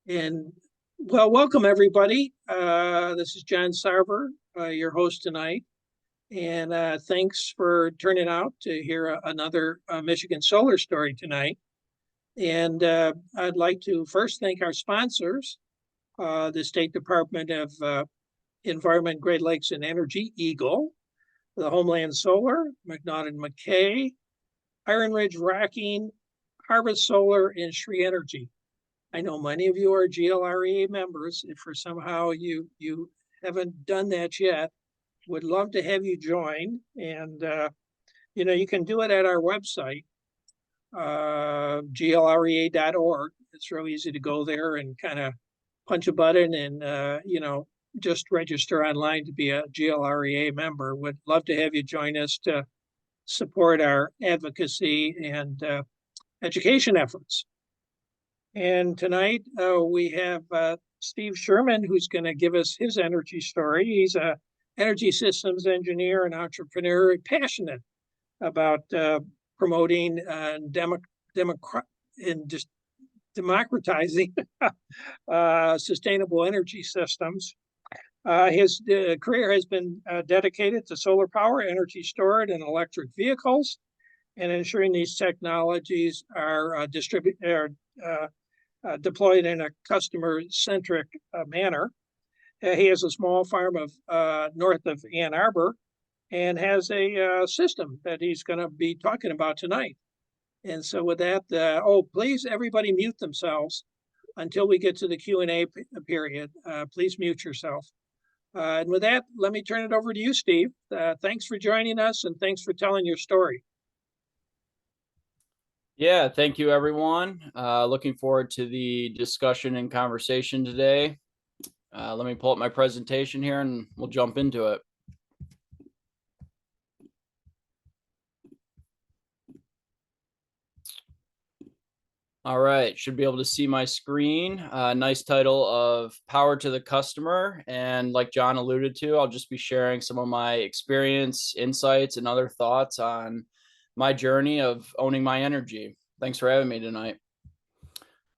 And well, welcome everybody. This is John Sarver, your host tonight. And thanks for turning out to hear another Michigan solar story tonight. And I'd like to first thank our sponsors, the State Department of Environment, Great Lakes and Energy, Eagle, the Homeland Solar, McNaught and McKay, Iron Ridge Rocking, Harvest Solar, and Shree Energy. I know many of you are GLREA members. If for somehow you haven't done that yet, would love to have you join. And you can do it at our website, glrea.org. It's real easy to go there and kind of punch a button and just register online to be a GLREA member. Would love to have you join us to support our advocacy and education efforts. And tonight we have Steve Sherman, who's going to give us his energy story. He's an energy systems engineer and entrepreneur, passionate about promoting and democratizing sustainable energy systems. His career has been dedicated to solar power, energy storage, and electric vehicles, and ensuring these technologies are deployed in a customer-centric manner. He has a small farm of north of Ann Arbor and has a system that he's going to be talking about tonight. And so with that, please everybody mute themselves until we get to the Q&A period. Please mute yourself. And with that, let me turn it over to you, Steve. Thanks for joining us and thanks for telling your story. Yeah, thank you, everyone. Looking forward to the discussion and conversation today. Let me pull up my presentation here and we'll jump into it. All right, should be able to see my screen. Nice title of Power to the Customer. And like John alluded to, I'll just be sharing some of my experience, insights, and other thoughts on my journey of owning my energy. Thanks for having me tonight.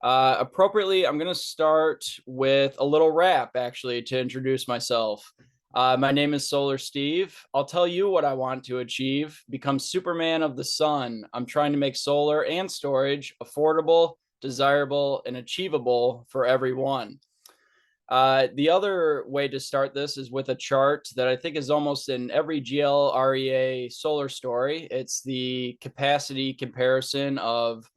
Appropriately, I'm going to start with a little rap, actually, to introduce myself. My name is Solar Steve. I'll tell you what I want to achieve. Become Superman of the sun. I'm trying to make solar and storage affordable, desirable, and achievable for everyone. The other way to start this is with a chart that I think is almost in every GLREA solar story. It's the capacity comparison of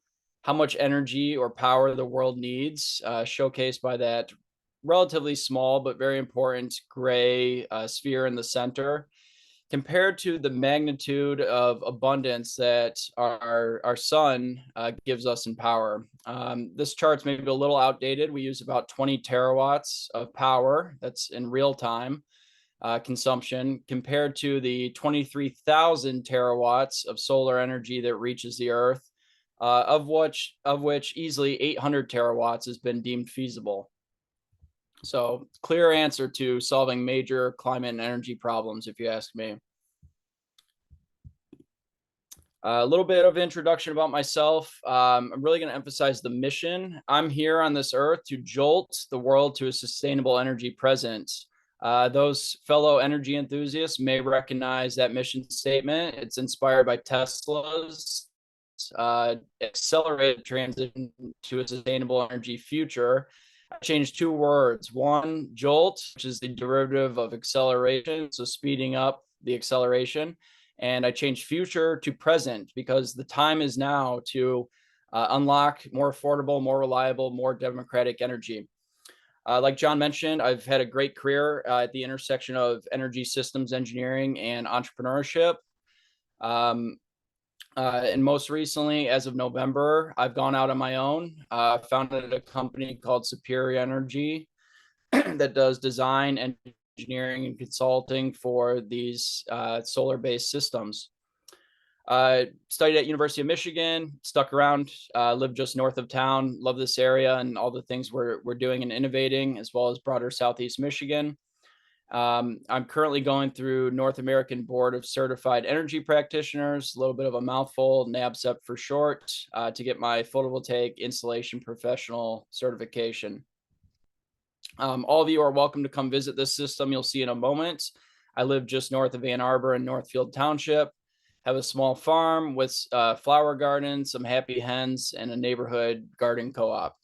how much energy or power the world needs, showcased by that relatively small but very important gray sphere in the center, compared to the magnitude of abundance that our sun gives us in power. This chart's maybe a little outdated. We use about 20 terawatts of power. That's in real time consumption, compared to the 23,000 terawatts of solar energy that reaches the Earth, of which easily 800 terawatts has been deemed feasible. So clear answer to solving major climate and energy problems, if you ask me. A little bit of introduction about myself. I'm really going to emphasize the mission. I'm here on this earth to jolt the world to a sustainable energy present. Those fellow energy enthusiasts may recognize that mission statement. It's inspired by Tesla's accelerated transition to a sustainable energy future. I changed two words. One, jolt, which is the derivative of acceleration, so speeding up the acceleration. And I changed future to present because the time is now to unlock more affordable, more reliable, more democratic energy. Like John mentioned, I've had a great career at the intersection of energy systems engineering and entrepreneurship. And most recently, as of November, I've gone out on my own, founded a company called Superior Energy that does design, engineering, and consulting for these solar-based systems. Studied at University of Michigan, stuck around, lived just north of town, love this area and all the things we're doing and innovating, as well as broader Southeast Michigan. I'm currently going through North American Board of Certified Energy Practitioners, a little bit of a mouthful, NABCEP for short, to get my photovoltaic installation professional certification. All of you are welcome to come visit this system. You'll see in a moment. I live just north of Ann Arbor in Northfield Township, have a small farm with flower gardens, some happy hens, and a neighborhood garden co-op.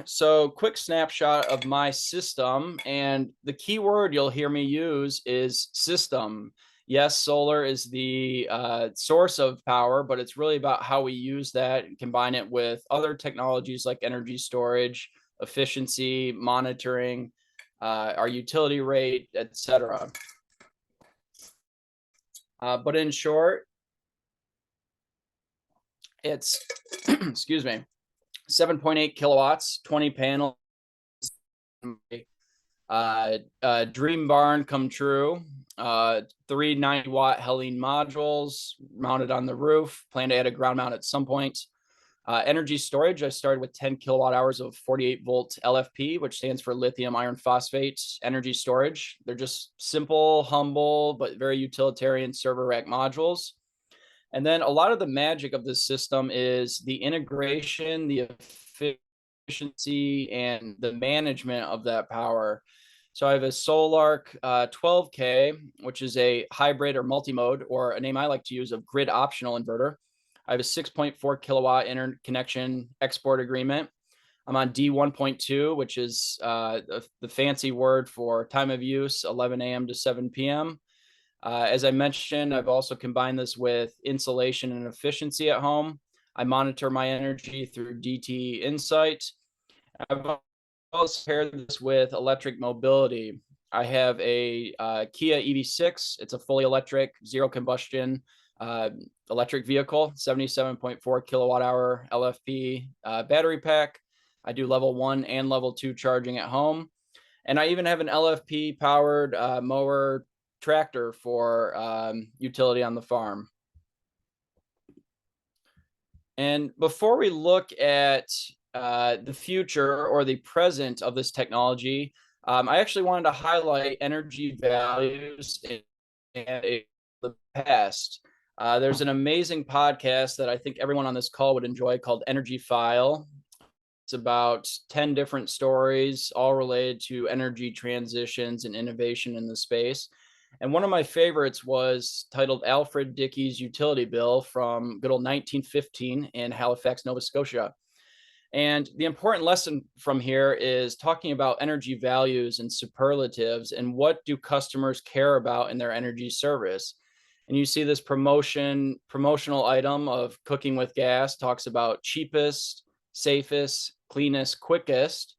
So quick snapshot of my system, and the key word you'll hear me use is system. Yes, solar is the source of power, but it's really about how we use that and combine it with other technologies like energy storage, efficiency, monitoring, our utility rate, etc. But in short, it's, excuse me, 7.8 kilowatts, 20 panels, dream barn come true. 3 90-watt Helene modules mounted on the roof. Plan to add a ground mount at some point. Energy storage, I started with 10 kilowatt hours of 48-volt LFP, which stands for lithium iron phosphate energy storage. They're just simple, humble, but very utilitarian server rack modules. And then a lot of the magic of this system is the integration, the efficiency, and the management of that power. So I have a Solarc 12K, which is a hybrid or multi-mode, or a name I like to use of grid optional inverter. I have a 6.4 kilowatt interconnection export agreement. I'm on D1.2, which is the fancy word for time of use, 11 a.m. to 7 p.m. As I mentioned, I've also combined this with insulation and efficiency at home. I monitor my energy through DT Insight. I've also paired this with electric mobility. I have a Kia EV6. It's a fully electric, zero combustion electric vehicle, 77.4 kilowatt hour LFP battery pack. I do level 1 and level 2 charging at home. And I even have an LFP powered mower tractor for utility on the farm. And before we look at the future or the present of this technology, I actually wanted to highlight energy values in the past. There's an amazing podcast that I think everyone on this call would enjoy called Energy File. It's about 10 different stories, all related to energy transitions and innovation in the space. And one of my favorites was titled Alfred Dickey's Utility Bill from good old 1915 in Halifax, Nova Scotia. And the important lesson from here is talking about energy values and superlatives and what do customers care about in their energy service. And you see this promotional item of cooking with gas talks about cheapest, safest, cleanest, quickest.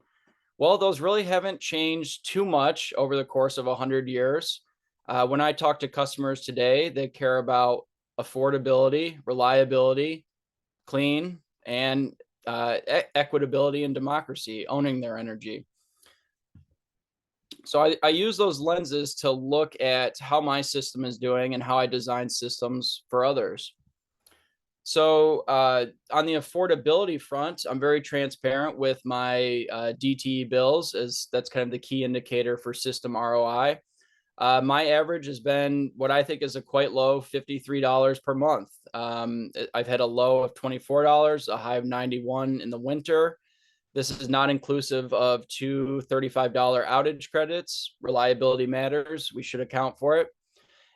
Well, those really haven't changed too much over the course of 100 years. When I talk to customers today, they care about affordability, reliability, clean, and equitability and democracy, owning their energy. So I use those lenses to look at how my system is doing and how I design systems for others. So on the affordability front, I'm very transparent with my DTE bills, as that's kind of the key indicator for system ROI. My average has been what I think is a quite low $53 per month. I've had a low of $24, a high of 91 in the winter. This is not inclusive of two $35 outage credits. Reliability matters. We should account for it.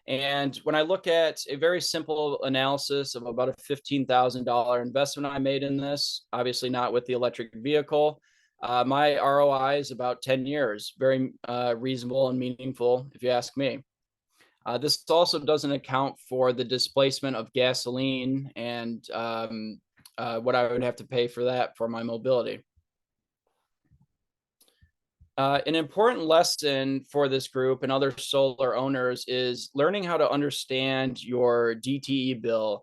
And when I look at a very simple analysis of about a $15,000 investment I made in this, obviously not with the electric vehicle, my ROI is about 10 years, very reasonable and meaningful, if you ask me. This also doesn't account for the displacement of gasoline and what I would have to pay for that for my mobility. An important lesson for this group and other solar owners is learning how to understand your DTE bill.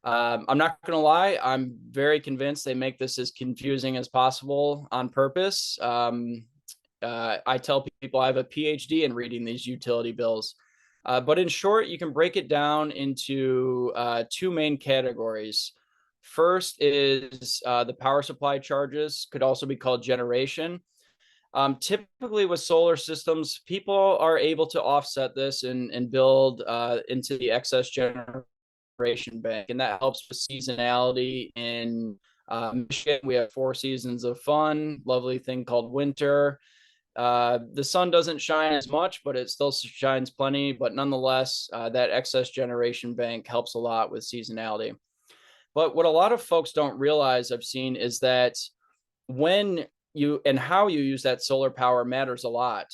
I'm not going to lie, I'm very convinced they make this as confusing as possible on purpose. I tell people I have a PhD in reading these utility bills. But in short, you can break it down into two main categories. First is the power supply charges, could also be called generation. Typically with solar systems, people are able to offset this and build into the excess generation bank, and that helps with seasonality in Michigan, we have 4 seasons of fun, lovely thing called winter. The sun doesn't shine as much, but it still shines plenty. But nonetheless, that excess generation bank helps a lot with seasonality. But what a lot of folks don't realize, I've seen, is that when you and how you use that solar power matters a lot.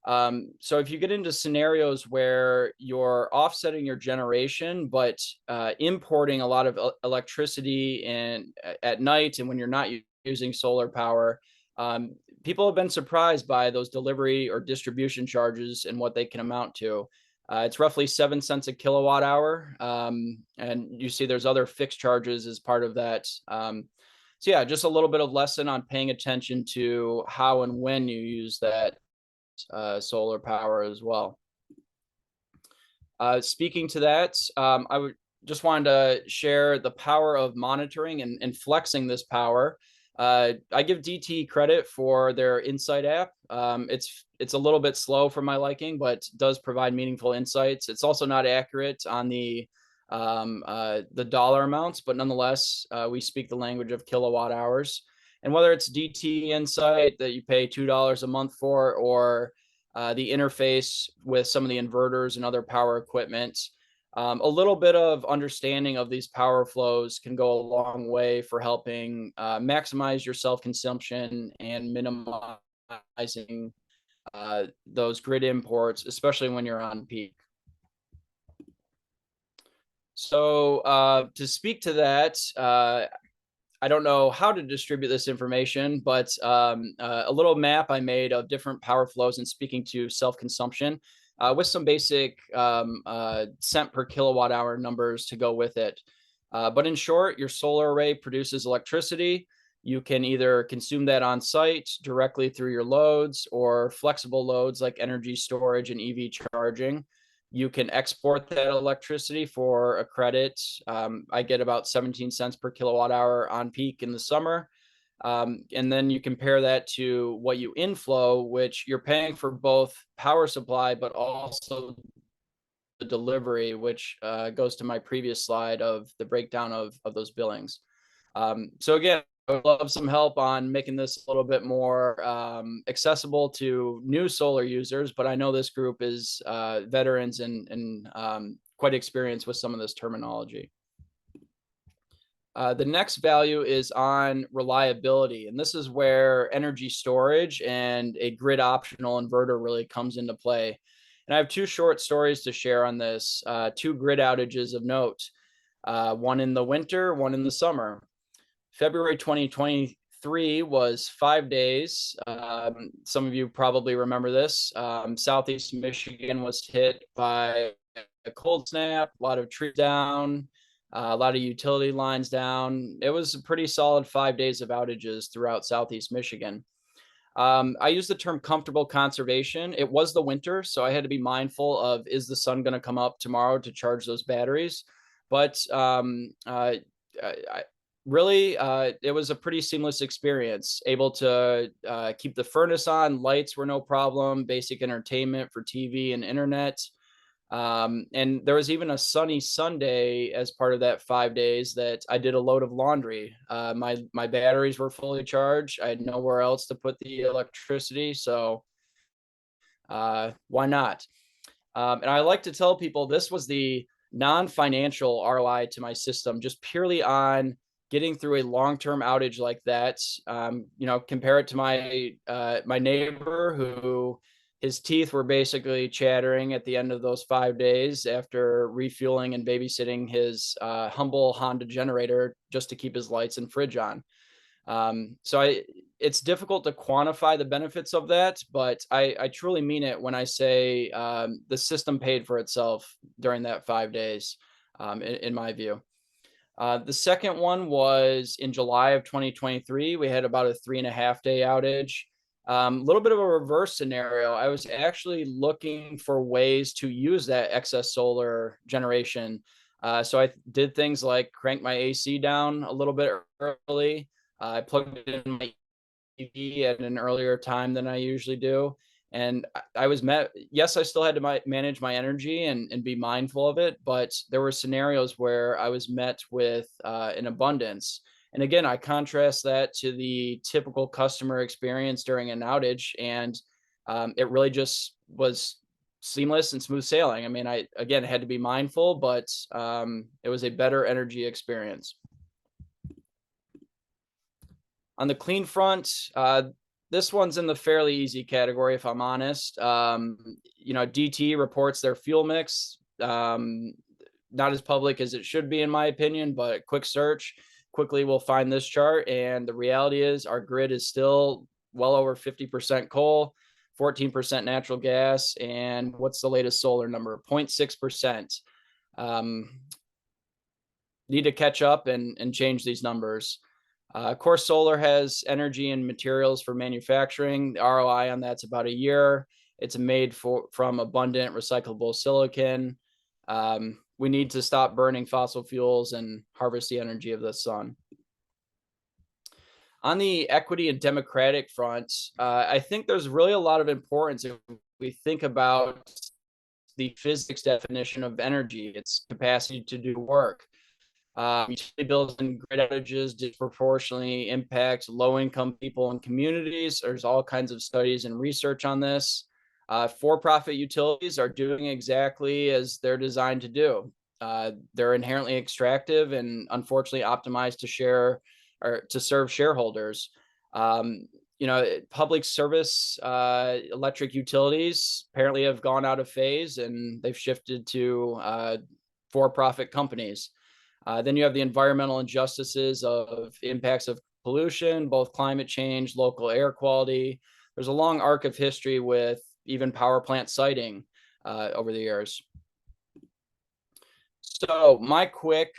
So if you get into scenarios where you're offsetting your generation, but importing a lot of electricity and at night, and when you're not using solar power, people have been surprised by those delivery or distribution charges and what they can amount to. It's roughly 7 cents a kilowatt hour, and you see there's other fixed charges as part of that. So yeah, just a little bit of lesson on paying attention to how and when you use that solar power as well. Speaking to that, I would just wanted to share the power of monitoring and flexing this power. I give DT credit for their Insight app. It's a little bit slow for my liking, but does provide meaningful insights. It's also not accurate on the dollar amounts, but nonetheless, we speak the language of kilowatt hours. And whether it's DT Insight that you pay $2 a month for, or the interface with some of the inverters and other power equipment, a little bit of understanding of these power flows can go a long way for helping maximize your self-consumption and minimizing those grid imports, especially when you're on peak. So to speak to that, I don't know how to distribute this information, but a little map I made of different power flows and speaking to self-consumption with some basic cent per kilowatt hour numbers to go with it. But in short, your solar array produces electricity. You can either consume that on site directly through your loads, or flexible loads like energy storage and EV charging. You can export that electricity for a credit. I get about 17 cents per kilowatt hour on peak in the summer. And then you compare that to what you inflow, which you're paying for both power supply, but also the delivery, which goes to my previous slide of the breakdown of those billings. So again, I would love some help on making this a little bit more accessible to new solar users, but I know this group is veterans and quite experienced with some of this terminology. The next value is on reliability, and this is where energy storage and a grid optional inverter really comes into play. And I have 2 short stories to share on this, 2 grid outages of note, one in the winter, one in the summer. February 2023 was 5 days. Some of you probably remember this. Southeast Michigan was hit by a cold snap, a lot of trees down, a lot of utility lines down. It was a pretty solid 5 days of outages throughout Southeast Michigan. I use the term comfortable conservation. It was the winter, so I had to be mindful of, is the sun going to come up tomorrow to charge those batteries? But really, it was a pretty seamless experience. Able to keep the furnace on, lights were no problem, basic entertainment for TV and internet. And there was even a sunny Sunday as part of that 5 days that I did a load of laundry. My batteries were fully charged. I had nowhere else to put the electricity, so why not? And I like to tell people this was the non-financial ROI to my system, just purely on getting through a long-term outage like that. Compare it to my neighbor who his teeth were basically chattering at the end of those 5 days after refueling and babysitting his humble Honda generator just to keep his lights and fridge on. It's difficult to quantify the benefits of that, but I truly mean it when I say the system paid for itself during that 5 days, in my view. The second one was in July of 2023. We had about a 3.5-day outage. A little bit of a reverse scenario. I was actually looking for ways to use that excess solar generation. So I did things like crank my AC down a little bit early. I plugged in my EV at an earlier time than I usually do. And I was yes, I still had to manage my energy and be mindful of it, but there were scenarios where I was met with an abundance. And again, I contrast that to the typical customer experience during an outage, and it really just was seamless and smooth sailing. I mean, I again had to be mindful, but it was a better energy experience. On the clean front, this one's in the fairly easy category, if I'm honest. DT reports their fuel mix. Not as public as it should be, in my opinion, but quick search quickly will find this chart. And the reality is our grid is still well over 50% coal, 14% natural gas. And what's the latest solar number? 0.6%. Need to catch up and change these numbers. Of course, solar has energy and materials for manufacturing. The ROI on that's about a year. It's made from abundant recyclable silicon. We need to stop burning fossil fuels and harvest the energy of the sun. On the equity and democratic front, I think there's really a lot of importance if we think about the physics definition of energy, its capacity to do work. Utility bills and grid outages disproportionately impact low-income people and communities. There's all kinds of studies and research on this. For-profit utilities are doing exactly as they're designed to do. They're inherently extractive and unfortunately optimized to share or to serve shareholders. Public service electric utilities apparently have gone out of phase and they've shifted to for-profit companies. Then you have the environmental injustices of impacts of pollution, both climate change, local air quality. There's a long arc of history with even power plant siting over the years. So my quick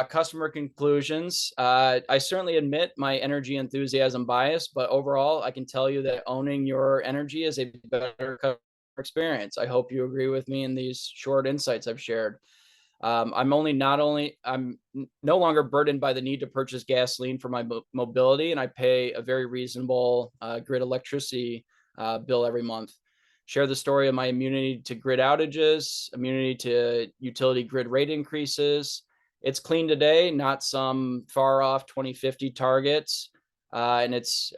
customer conclusions. I certainly admit my energy enthusiasm bias, but overall, I can tell you that owning your energy is a better customer experience. I hope you agree with me in these short insights I've shared. I'm no longer burdened by the need to purchase gasoline for my mobility, and I pay a very reasonable grid electricity bill every month. Share the story of my immunity to grid outages, immunity to utility grid rate increases. It's clean today, not some far off 2050 targets, and it's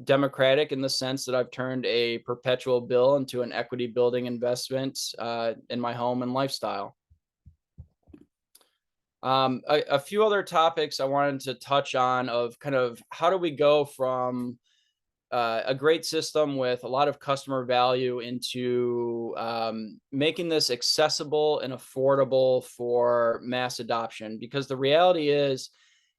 democratic in the sense that I've turned a perpetual bill into an equity building investment in my home and lifestyle. A few other topics I wanted to touch on of kind of how do we go from a great system with a lot of customer value into making this accessible and affordable for mass adoption. Because the reality is,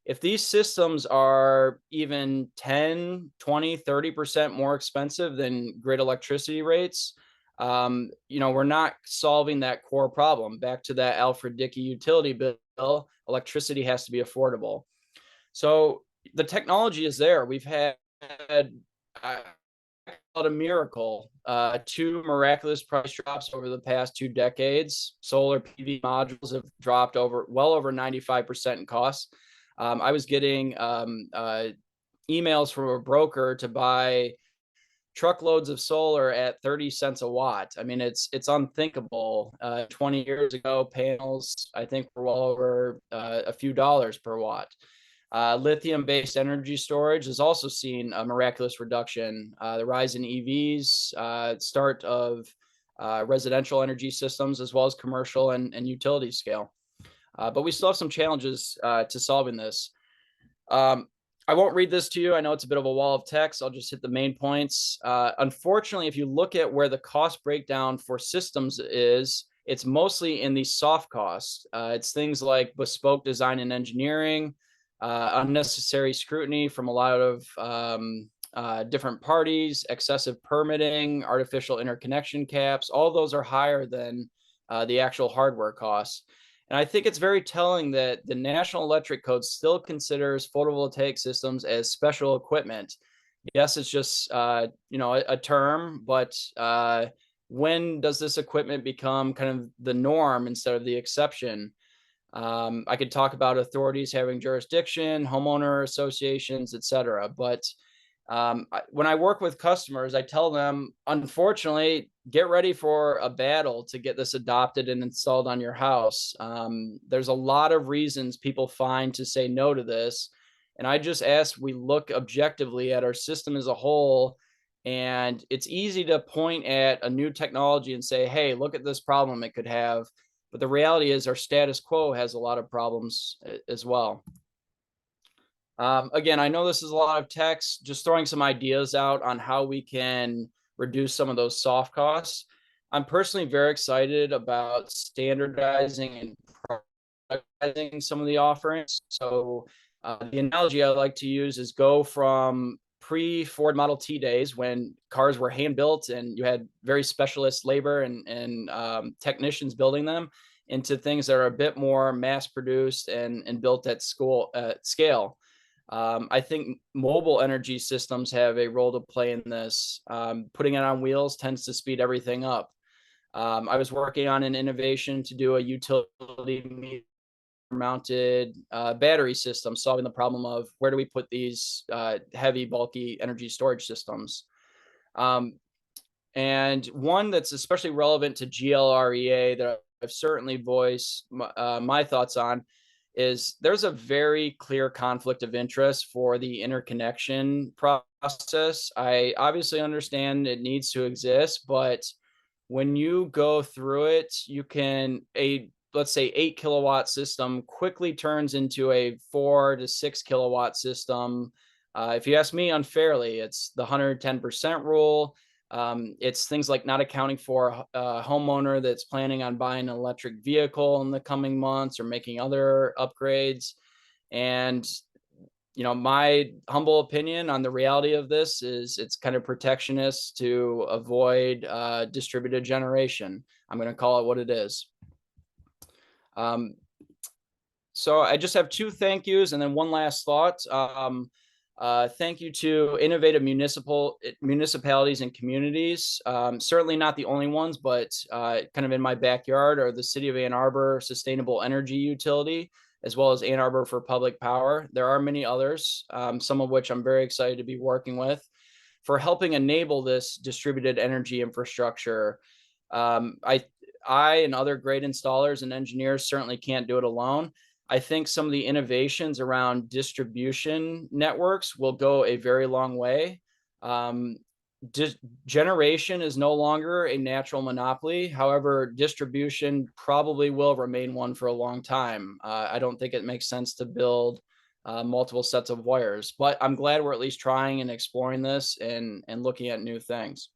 if these systems are even 10, 20, 30% more expensive than grid electricity rates, we're not solving that core problem. Back to that Alfred Dickey utility bill, electricity has to be affordable. So the technology is there. We've had I call it a miracle. 2 miraculous price drops over the past 2 decades. Solar PV modules have dropped well over 95% in cost. I was getting emails from a broker to buy truckloads of solar at 30 cents a watt. I mean, it's unthinkable. 20 years ago, panels, I think, were well over a few dollars per watt. Lithium-based energy storage has also seen a miraculous reduction. The rise in EVs, start of residential energy systems, as well as commercial and utility scale. But we still have some challenges to solving this. I won't read this to you. I know it's a bit of a wall of text. I'll just hit the main points. Unfortunately, if you look at where the cost breakdown for systems is, it's mostly in the soft costs. It's things like bespoke design and engineering, unnecessary scrutiny from a lot of different parties, excessive permitting, artificial interconnection caps. All those are higher than the actual hardware costs. And I think it's very telling that the National Electric Code still considers photovoltaic systems as special equipment. Yes, it's just a term, but when does this equipment become kind of the norm instead of the exception? I could talk about authorities having jurisdiction, homeowner associations, etc. But when I work with customers, I tell them, unfortunately, get ready for a battle to get this adopted and installed on your house. There's a lot of reasons people find to say no to this. And I just ask we look objectively at our system as a whole. And it's easy to point at a new technology and say, hey, look at this problem it could have. But the reality is our status quo has a lot of problems as well. Again, I know this is a lot of text, just throwing some ideas out on how we can reduce some of those soft costs. I'm personally very excited about standardizing and productizing some of the offerings. So the analogy I like to use is go from pre-Ford Model T days when cars were hand built and you had very specialist labor and technicians building them into things that are a bit more mass produced and built at scale. I think mobile energy systems have a role to play in this. Putting it on wheels tends to speed everything up. I was working on an innovation to do a utility mounted battery system, solving the problem of where do we put these heavy, bulky energy storage systems. And one that's especially relevant to GLREA that I've certainly voiced my thoughts on is there's a very clear conflict of interest for the interconnection process. I obviously understand it needs to exist, but when you go through it, you can let's say 8 kilowatt system quickly turns into a 4 to 6 kilowatt system. If you ask me unfairly, it's the 110% rule. It's things like not accounting for a homeowner that's planning on buying an electric vehicle in the coming months or making other upgrades. And, my humble opinion on the reality of this is it's kind of protectionist to avoid distributed generation. I'm going to call it what it is. So I just have two thank yous and then one last thought. Thank you to innovative municipalities and communities. Certainly not the only ones, but kind of in my backyard are the City of Ann Arbor Sustainable Energy Utility, as well as Ann Arbor for Public Power. There are many others, some of which I'm very excited to be working with for helping enable this distributed energy infrastructure. I and other great installers and engineers certainly can't do it alone. I think some of the innovations around distribution networks will go a very long way. Generation is no longer a natural monopoly. However, distribution probably will remain one for a long time. I don't think it makes sense to build multiple sets of wires, but I'm glad we're at least trying and exploring this and looking at new things.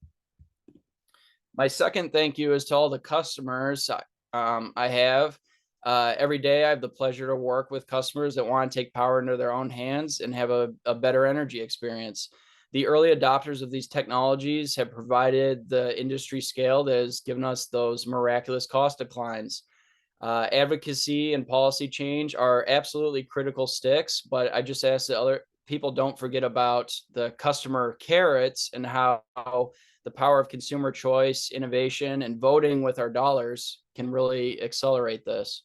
My second thank you is to all the customers I have. Every day, I have the pleasure to work with customers that want to take power into their own hands and have a better energy experience. The early adopters of these technologies have provided the industry scale that has given us those miraculous cost declines. Advocacy and policy change are absolutely critical sticks, but I just ask that other people don't forget about the customer carrots and how the power of consumer choice, innovation, and voting with our dollars can really accelerate this.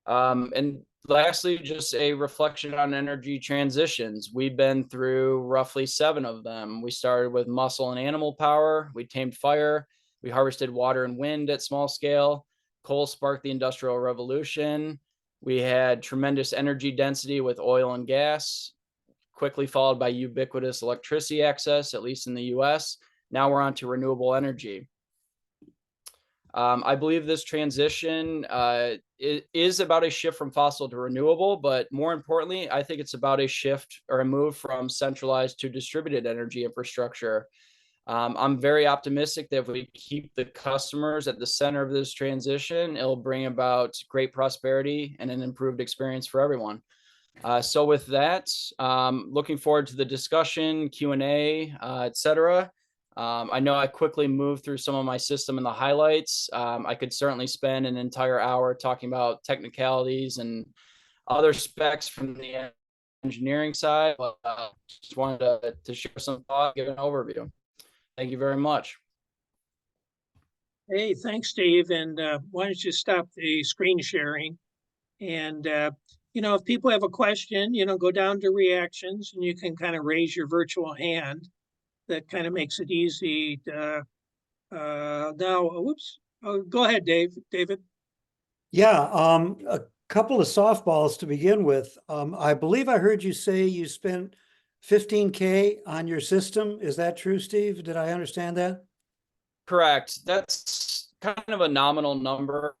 And lastly, just a reflection on energy transitions. We've been through roughly 7 of them. We started with muscle and animal power. We tamed fire. We harvested water and wind at small scale. Coal sparked the Industrial Revolution. We had tremendous energy density with oil and gas, quickly followed by ubiquitous electricity access, at least in the US. Now we're on to renewable energy. I believe this transition is about a shift from fossil to renewable, but more importantly, I think it's about a shift or a move from centralized to distributed energy infrastructure. I'm very optimistic that if we keep the customers at the center of this transition, it'll bring about great prosperity and an improved experience for everyone. So with that, looking forward to the discussion, Q&A, etc. I know I quickly moved through some of my system and the highlights. I could certainly spend an entire hour talking about technicalities and other specs from the engineering side, but just wanted to share some thought, give an overview. Thank you very much. Hey, thanks, Steve. And why don't you stop the screen sharing? And, if people have a question, go down to reactions and you can kind of raise your virtual hand. That kind of makes it easy. Now, whoops. Oh, go ahead, David. Yeah, a couple of softballs to begin with. I believe I heard you say you spent 15K on your system. Is that true, Steve? Did I understand that? Correct. That's kind of a nominal number.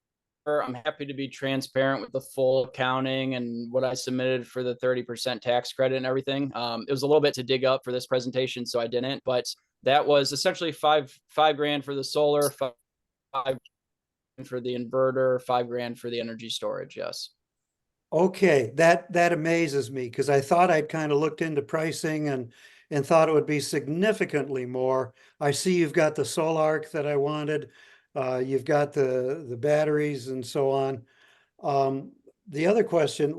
I'm happy to be transparent with the full accounting and what I submitted for the 30% tax credit and everything. It was a little bit to dig up for this presentation, so I didn't. But that was essentially five grand for the solar, five for the inverter, 5 grand for the energy storage. Yes. Okay, that amazes me because I thought I'd kind of looked into pricing and thought it would be significantly more. I see you've got the Solarc that I wanted. You've got the batteries and so on. The other question,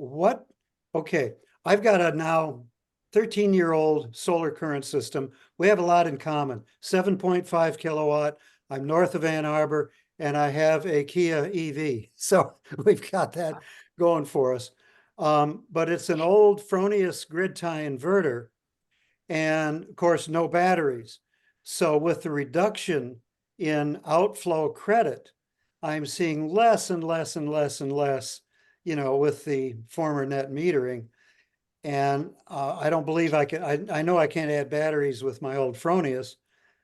okay, I've got a now 13-year-old solar current system. We have a lot in common. 7.5 kilowatt. I'm north of Ann Arbor and I have a Kia EV. So we've got that going for us. But it's an old Fronius grid tie inverter and of course no batteries. So with the reduction in outflow credit, I'm seeing less and less and less and less, with the former net metering. And I don't believe I can, I know I can't add batteries with my old Fronius.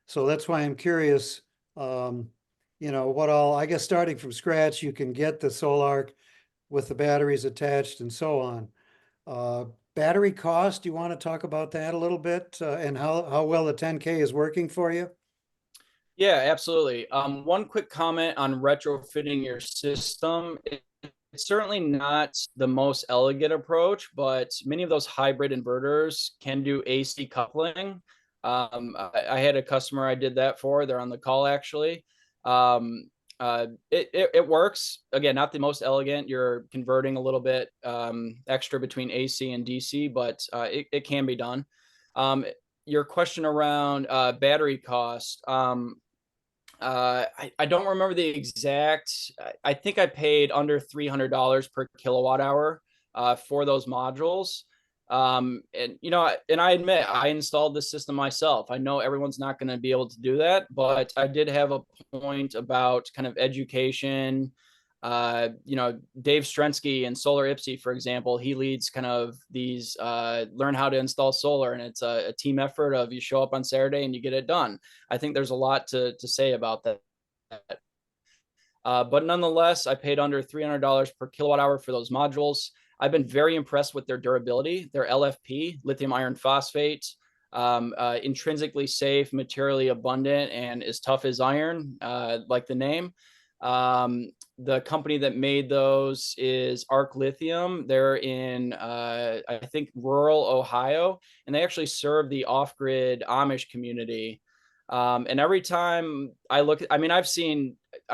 So that's why I'm curious, what all, I guess starting from scratch, you can get the Solarc with the batteries attached and so on. Battery cost, do you want to talk about that a little bit and how well the 10K is working for you? Yeah, absolutely. One quick comment on retrofitting your system. It's certainly not the most elegant approach, but many of those hybrid inverters can do AC coupling. I had a customer I did that for. They're on the call actually. It works. Again, not the most elegant. You're converting a little bit extra between AC and DC, but it can be done. Your question around battery cost. I don't remember the exact. I think I paid under $300 per kilowatt hour for those modules. And I admit I installed the system myself. I know everyone's not going to be able to do that, but I did have a point about kind of education. Dave Strensky and Solar Ipsy, for example, he leads kind of these learn how to install solar, and it's a team effort of you show up on Saturday and you get it done. I think there's a lot to say about that. But nonetheless, I paid under $300 per kilowatt hour for those modules. I've been very impressed with their durability, their LFP, lithium iron phosphate, intrinsically safe, materially abundant, and as tough as iron, like the name. The company that made those is Arc Lithium. They're in, I think, rural Ohio, and they actually serve the off-grid Amish community. And every time I look, I'm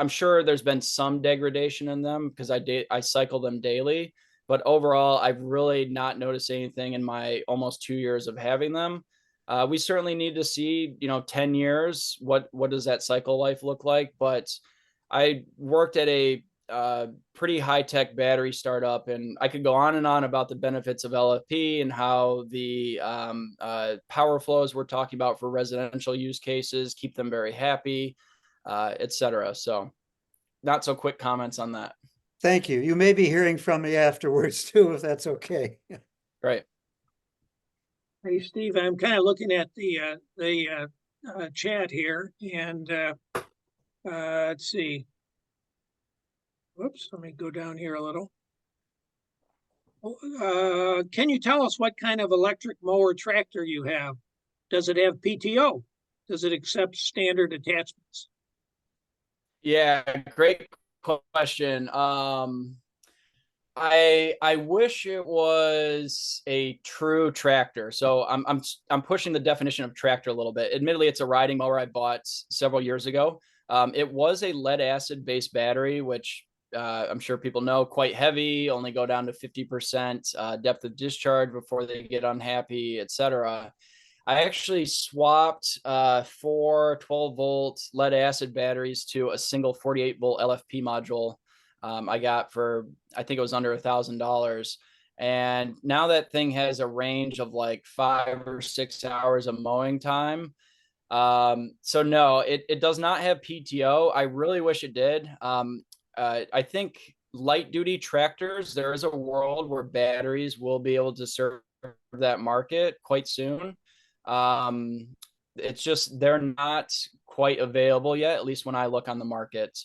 sure there's been some degradation in them because I cycle them daily. But overall, I've really not noticed anything in my almost 2 years of having them. We certainly need to see, 10 years. What does that cycle life look like? But I worked at a pretty high-tech battery startup, and I could go on and on about the benefits of LFP and how the power flows we're talking about for residential use cases keep them very happy, etc. So not so quick comments on that. Thank you. You may be hearing from me afterwards too, if that's okay. Right. Hey, Steve, I'm kind of looking at the chat here, and let's see. Whoops, let me go down here a little. Can you tell us what kind of electric mower tractor you have? Does it have PTO? Does it accept standard attachments? Yeah, great question. I wish it was a true tractor. So I'm pushing the definition of tractor a little bit. Admittedly, it's a riding mower I bought several years ago. It was a lead acid based battery, which I'm sure people know, quite heavy, only go down to 50% depth of discharge before they get unhappy, etc. I actually swapped 4 12-volt lead acid batteries to a single 48-volt LFP module I got for, I think it was under $1,000. And now that thing has a range of like 5 or 6 hours of mowing time. So no, it does not have PTO. I really wish it did. I think light duty tractors, there is a world where batteries will be able to serve that market quite soon. It's just they're not quite available yet, at least when I look on the market.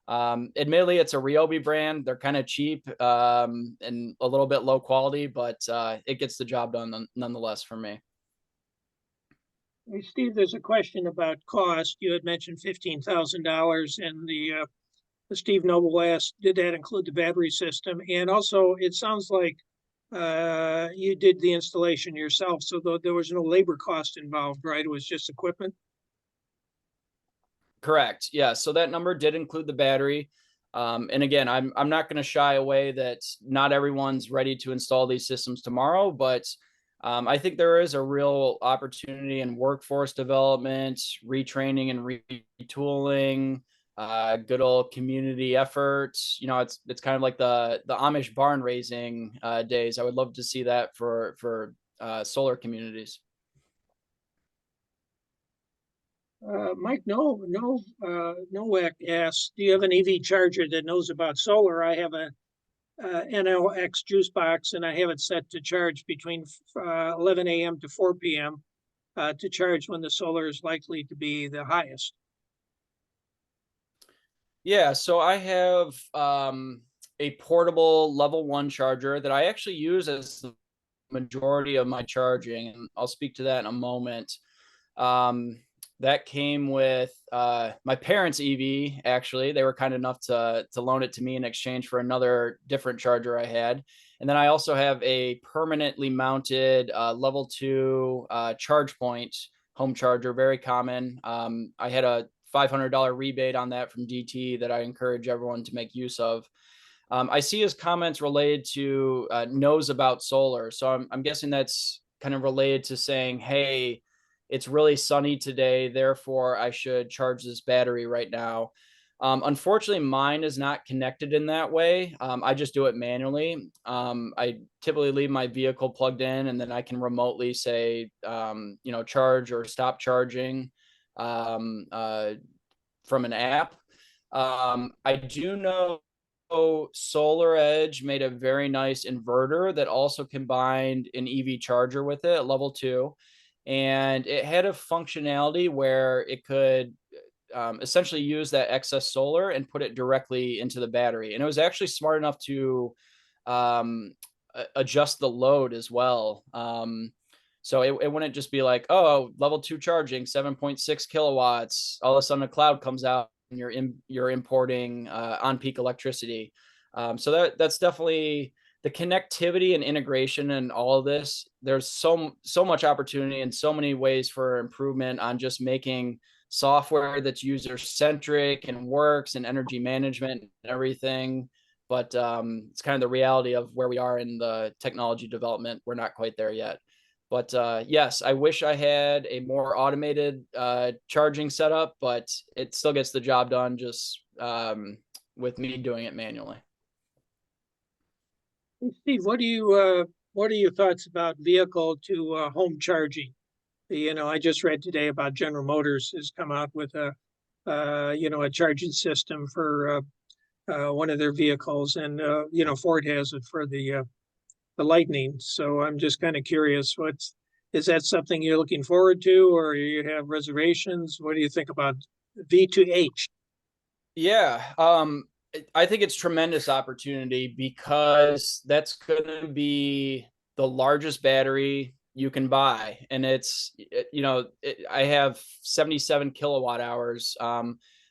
Admittedly, it's a Ryobi brand. They're kind of cheap and a little bit low quality, but it gets the job done nonetheless for me. Hey, Steve, there's a question about cost. You had mentioned $15,000, and the Steve Noble asked, did that include the battery system? And also, it sounds like you did the installation yourself, so there was no labor cost involved, right? It was just equipment. Correct. Yeah. So that number did include the battery. And again, I'm not going to shy away that not everyone's ready to install these systems tomorrow, but I think there is a real opportunity in workforce development, retraining and retooling, good old community efforts. You know, it's kind of like the Amish barn raising days. I would love to see that for solar communities. Mike, Nowak asks, do you have an EV charger that knows about solar? I have a NLX juice box, and I have it set to charge between 11 a.m. to 4 p.m. To charge when the solar is likely to be the highest. Yeah, so I have a portable level 1 charger that I actually use as the majority of my charging, and I'll speak to that in a moment. That came with my parents' EV. Actually, they were kind enough to loan it to me in exchange for another different charger I had. And then I also have a permanently mounted level 2 charge point home charger, very common. I had a $500 rebate on that from DT that I encourage everyone to make use of. I see his comments related to knows about solar. So I'm guessing that's kind of related to saying, hey, it's really sunny today, therefore I should charge this battery right now. Unfortunately, mine is not connected in that way. I just do it manually. I typically leave my vehicle plugged in, and then I can remotely say, charge or stop charging from an app. I do know Solar Edge made a very nice inverter that also combined an EV charger with it at level 2. And it had a functionality where it could essentially use that excess solar and put it directly into the battery. And it was actually smart enough to adjust the load as well. So it wouldn't just be like, oh, level 2 charging, 7.6 kilowatts. All of a sudden a cloud comes out and you're importing on peak electricity. So that's definitely the connectivity and integration and all of this. There's so much opportunity and so many ways for improvement on just making software that's user centric and works and energy management and everything. But it's kind of the reality of where we are in the technology development. We're not quite there yet. But yes, I wish I had a more automated charging setup, but it still gets the job done just with me doing it manually. Steve, what are your thoughts about vehicle to home charging? I just read today about General Motors has come out with a charging system for one of their vehicles, and Ford has it for the Lightning. So I'm just kind of curious, is that something you're looking forward to, or you have reservations? What do you think about V2H? Yeah, I think it's tremendous opportunity because that's going to be the largest battery you can buy, and I have 77 kilowatt hours.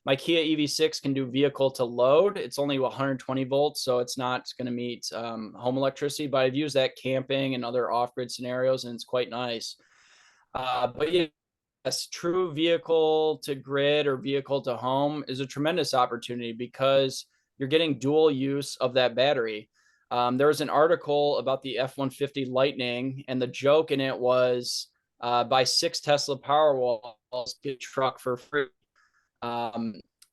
My Kia EV6 can do vehicle to load. It's only 120 volts, so it's not going to meet home electricity, but I've used that camping and other off-grid scenarios, and it's quite nice. But yes, true vehicle to grid or vehicle to home is a tremendous opportunity because you're getting dual use of that battery. There was an article about the F-150 Lightning, and the joke in it was buy 6 Tesla Powerwalls, get a truck for free.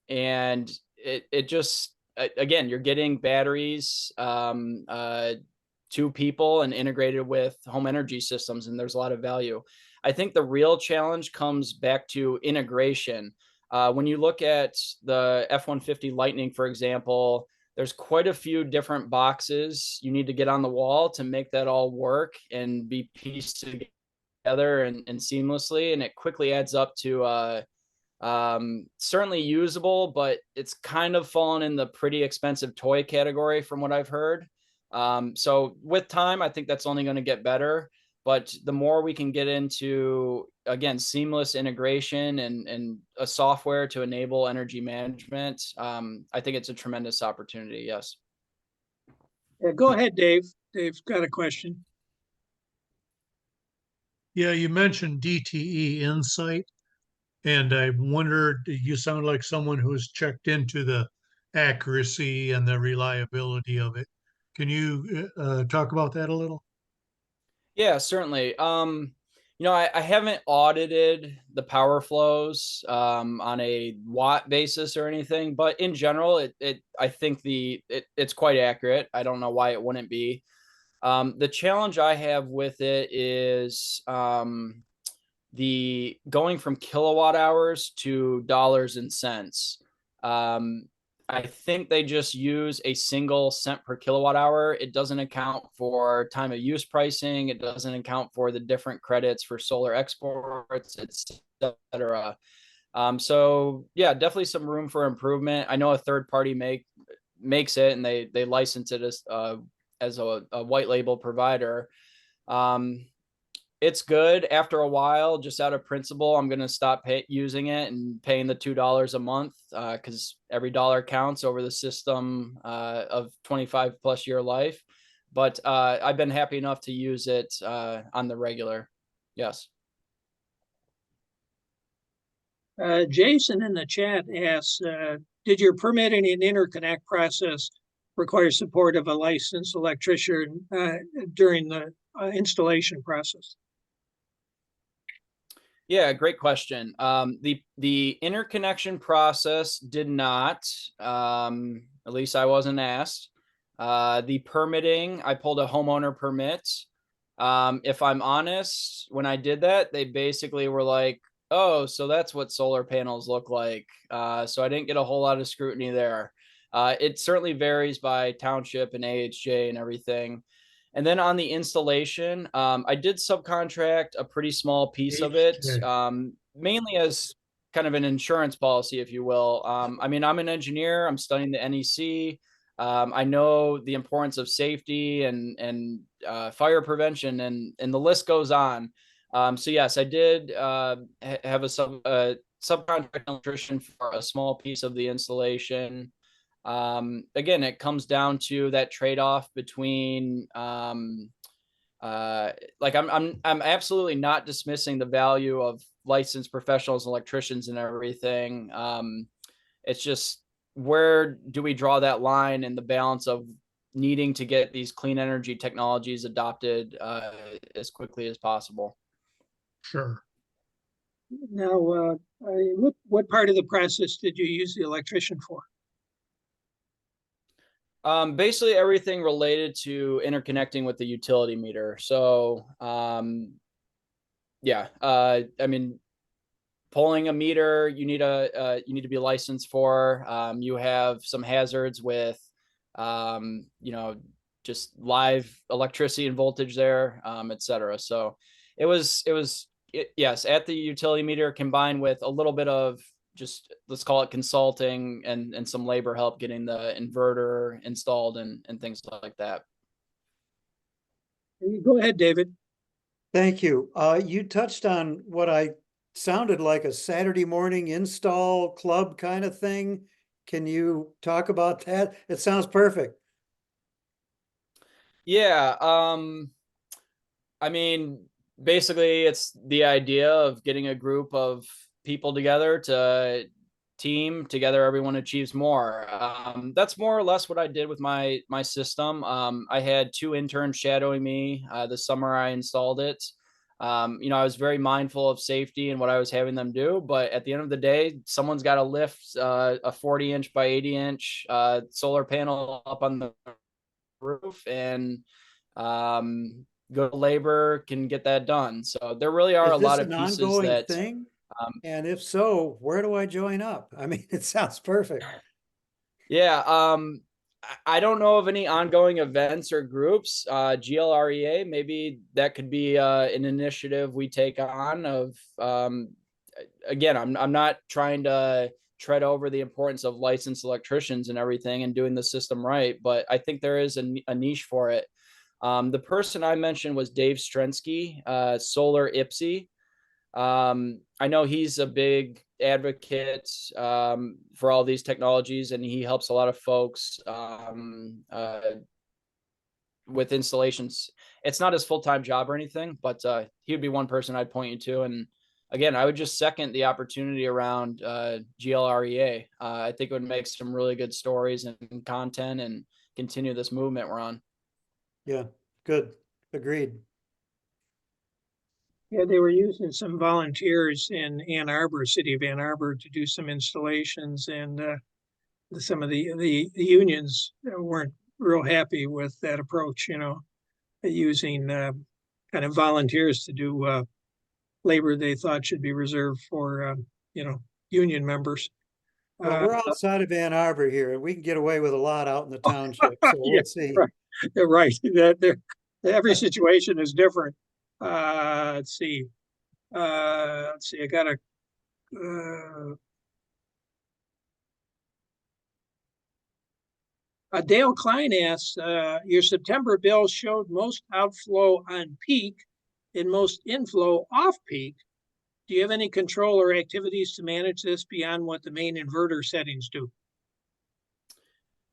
And it just, again, you're getting batteries to people and integrated with home energy systems, and there's a lot of value. I think the real challenge comes back to integration. When you look at the F-150 Lightning, for example, there's quite a few different boxes you need to get on the wall to make that all work and be pieced together and seamlessly. And it quickly adds up to certainly usable, but it's kind of fallen in the pretty expensive toy category from what I've heard. So with time, I think that's only going to get better. But the more we can get into, again, seamless integration and a software to enable energy management, I think it's a tremendous opportunity. Yes. Yeah, go ahead, Dave. Dave's got a question. Yeah, you mentioned DTE Insight, and I wondered, you sound like someone who's checked into the accuracy and the reliability of it. Can you talk about that a little? Yeah, certainly. I haven't audited the power flows on a watt basis or anything, but in general, I think it's quite accurate. I don't know why it wouldn't be. The challenge I have with it is the going from kilowatt hours to dollars and cents. Um, I think they just use a single cent per kilowatt hour. It doesn't account for time of use pricing. It doesn't account for the different credits for solar exports, etc. So yeah, definitely some room for improvement. I know a third party makes it and they license it as a white label provider. It's good. After a while, just out of principle, I'm going to stop using it and paying the $2 a month because every dollar counts over the system of 25 plus year life. But I've been happy enough to use it on the regular. Yes. Jason in the chat asks, did your permitting and interconnect process require support of a licensed electrician during the installation process? Yeah, great question. The interconnection process did not, at least I wasn't asked. The permitting, I pulled a homeowner permit. If I'm honest, when I did that, they basically were like, oh, so that's what solar panels look like. So I didn't get a whole lot of scrutiny there. It certainly varies by township and AHJ and everything. And then on the installation, I did subcontract a pretty small piece of it, mainly as kind of an insurance policy, if you will. I mean, I'm an engineer. I'm studying the NEC. I know the importance of safety and fire prevention, and the list goes on. So yes, I did have a subcontract electrician for a small piece of the installation. Again, it comes down to that trade-off between like I'm absolutely not dismissing the value of licensed professionals, electricians, and everything. It's just, where do we draw that line in the balance of needing to get these clean energy technologies adopted as quickly as possible? Sure. Now, what part of the process did you use the electrician for? Basically everything related to interconnecting with the utility meter. So, yeah, I mean, pulling a meter, you need to be licensed for. You have some hazards with, just live electricity and voltage there, etc. So, yes, at the utility meter combined with a little bit of, just let's call it consulting and some labor help getting the inverter installed and things like that. Go ahead, David. Thank you. You touched on what I sounded like a Saturday morning install club kind of thing. Can you talk about that? It sounds perfect. Yeah. I mean, basically it's the idea of getting a group of people together to team together, everyone achieves more. That's more or less what I did with my system. I had 2 interns shadowing me the summer I installed it. I was very mindful of safety and what I was having them do, but at the end of the day, someone's got to lift a 40-inch by 80-inch solar panel up on the roof, and good labor can get that done. So there really are a Is this lot of an pieces ongoing that thing? And if so, where do I join up? I mean, it sounds perfect. yeah, I don't know of any ongoing events or groups. GLREA, maybe that could be an initiative we take on. Of again, I'm not trying to tread over the importance of licensed electricians and everything and doing the system right, but I think there is a niche for it. The person I mentioned was Dave Strensky, Solar Ipsy. I know he's a big advocate for all these technologies, and he helps a lot of folks with installations. It's not his full-time job or anything, but he would be one person I'd point you to. And again, I would just second the opportunity around GLREA. I think it would make some really good stories and content and continue this movement we're on. Yeah, good. Agreed. Yeah, they were using some volunteers in Ann Arbor, city of Ann Arbor, to do some installations, and some of the unions weren't real happy with that approach, using kind of volunteers to do labor they thought should be reserved for, union members. Well, Uh, we're outside of Ann Arbor here, and we can get away with a lot out in the township, so yeah, we'll see. right. They're right. Every situation is different. Let's see. I got Dale Klein asks, your September bill showed most outflow on peak and most inflow off peak. Do you have any control or activities to manage this beyond what the main inverter settings do?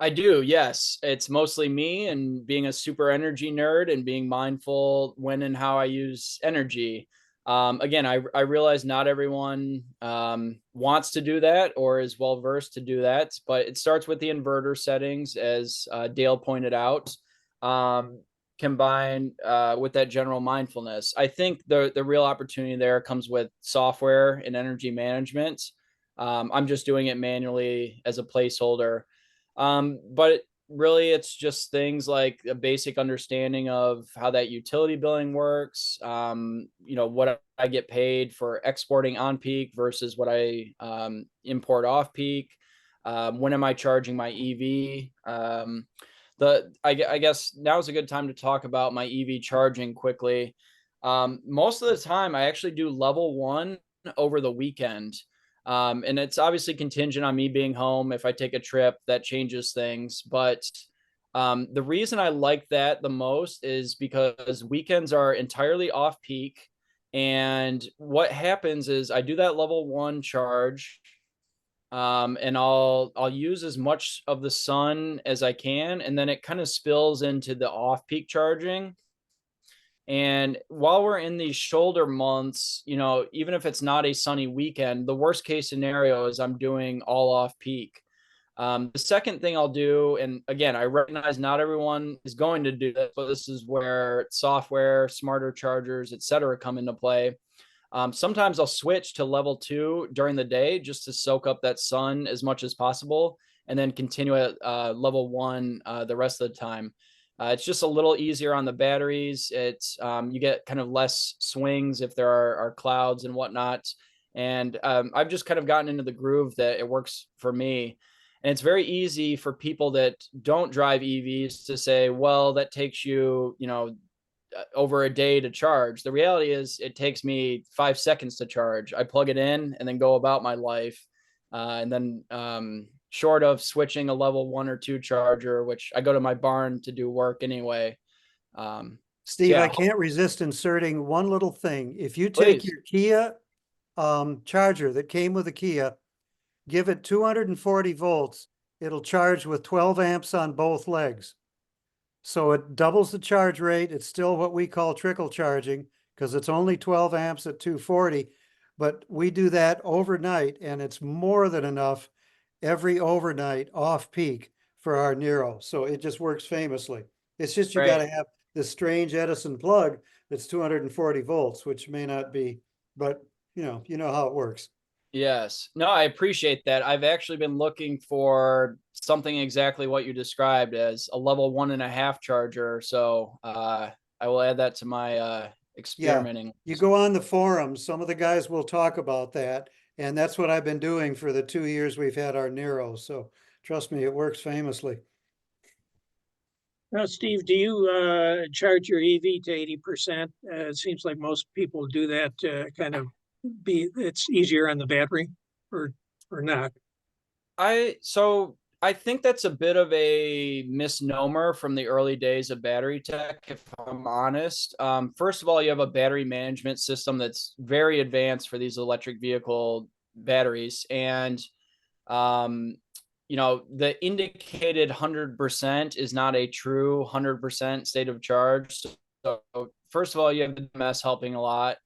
I do, yes. It's mostly me and being a super energy nerd and being mindful when and how I use energy. Again, I realize not everyone wants to do that or is well versed to do that, but it starts with the inverter settings, as Dale pointed out, combined with that general mindfulness. I think the real opportunity there comes with software and energy management. I'm just doing it manually as a placeholder. But really, it's just things like a basic understanding of how that utility billing works. What I get paid for exporting on peak versus what I import off peak. When am I charging my EV? I guess now is a good time to talk about my EV charging quickly. Most of the time, I actually do level 1 over the weekend. And it's obviously contingent on me being home. If I take a trip, that changes things. But the reason I like that the most is because weekends are entirely off peak. And what happens is I do that level 1 charge, and I'll use as much of the sun as I can, and then it kind of spills into the off peak charging. And while we're in these shoulder months, even if it's not a sunny weekend, the worst case scenario is I'm doing all off peak. The second thing I'll do, and again, I recognize not everyone is going to do this, but this is where software, smarter chargers, et cetera, come into play. Sometimes I'll switch to level 2 during the day just to soak up that sun as much as possible, and then continue at level 1 the rest of the time. It's just a little easier on the batteries. It's you get kind of less swings if there are clouds and whatnot. And I've just kind of gotten into the groove that it works for me. And it's very easy for people that don't drive EVs to say, well, that takes you, over a day to charge. The reality is it takes me 5 seconds to charge. I plug it in and then go about my life. And then short of switching a level 1 or 2 charger, which I go to my barn to do work anyway. Steve, yeah. I can't resist inserting one little thing. If you take Please. your Kia charger that came with the Kia, give it 240 volts, it'll charge with 12 amps on both legs. So it doubles the charge rate. It's still what we call trickle charging because it's only 12 amps at 240, but we do that overnight and it's more than enough every overnight off peak for our Nero. So it just works famously. It's just you got to have this strange Edison plug that's 240 volts, which may not be, but you know how it works. Yes. No, I appreciate that. I've actually been looking for something exactly what you described as a level 1.5 charger. So I will add that to my experimenting. Yeah, you go on the forums, some of the guys will talk about that. And that's what I've been doing for the 2 years we've had our Nero. So trust me, it works famously. Now, Steve, do you charge your EV to 80%? It seems like most people do that to kind of it's easier on the battery or not. I think that's a bit of a misnomer from the early days of battery tech, if I'm honest. First of all, you have a battery management system that's very advanced for these electric vehicle batteries. And, the indicated 100% is not a true 100% state of charge. So, first of all, you have the BMS helping a lot.